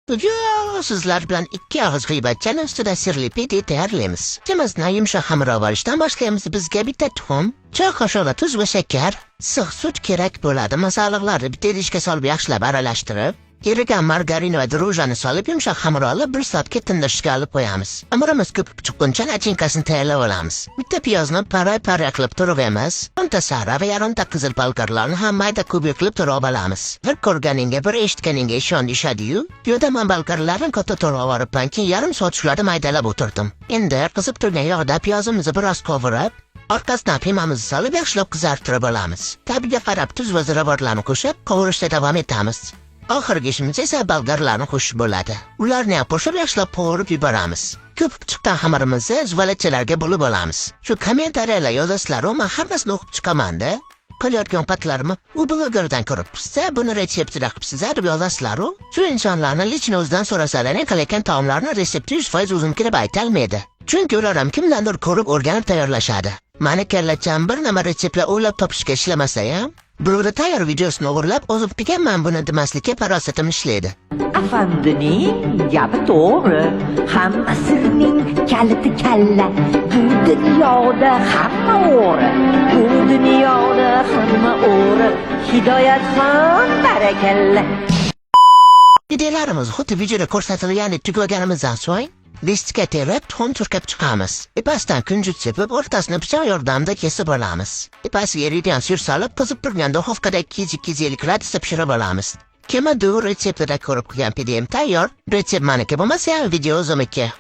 Bugün sizlar bilan ikki og'iz g'iybatchan ustida sirli pide tayyorlaymiz. Ikimizni yumshoq xamirog'ishdan boshlaymiz. Bizga bitta tuxum, choy qoshiq tuz va shakar, issiq sut kerak bo'ladi. Masalliqlarni bitta idishga solib yaxshilab aralashtirib, erigan margarin va drujani solib yumshoq xamir olib 1 soatga tindirishga olib qo'yamiz. Xamirimiz ko'pib chiqquncha nachinkasini tayyorlab olamiz. Bitta piyozni para qilib turibmiz. O'nta sara va yarimta qizil bolgarlarni ham mayda kubik qilib turib olamiz. Bir ko'rganingga bir eshitganingga ishon ishadi-yu. Piyoda men bolgarlarni katta turib olibman, keyin yarim soat shularni maydalab o'tirdim. Endi qizib turgan yog'da piyozimizni biroz qovurib, orqasidan piymamizni solib yaxshilab qizartirib olamiz. Tabiga qarab tuz va ziravorlarni qo'shib, qovurishda davom etamiz. Oxirgi ishimiz esa bolgarlarni qo'shish bo'ladi. Ularni ham qo'shib yaxshilab qovurib yuboramiz. Ko'pib chiqqan xamirimizni zuvalachalarga bo'lib olamiz. Shu kommentariyalar yozasizlar, men hammasini o'qib chiqaman-da. Qilayotgan patlarimni u blogerdan ko'rib pista, buni retseptida qilibsizlar deb yozasizlar-ku. Shu insonlarni lichni o'zidan so'rasalar, qilayotgan taomlarni retsepti 100% o'zimkini aytolmaydi. Chunki ular ham kimdandir ko'rib o'rganib tayyorlashadi. Mani kallacham bir nima retseptlar o'ylab topishga ishlamasa ham, birovda tayyor videosini o'g'irlab o'zimpiga men buni demaslikka farosatim ishlaydi. Afandining gapi to'g'ri, hamma sirning kaliti kalla. Bu dunyoda hamma o'g'ri, bu dunyoda hamma o'g'ri. Hidoyat ham barakalla. Videolarimiz xuddi videoda ko'rsatilgandek tugaganimizdan so'ng diskga terib, tuxum turkab chiqamiz. Ipasdan kunjut sepib, o'rtasini pichoq yordamida kesib olamiz. Ipasiga eriydigan sir solib, qizib turgan duxovkada 250 gradusda pishirib olamiz. Kema retseptida ko'rib qo'ygan pidem tayyor. Retsept meniki bo'lmasa ham video o'zimniki.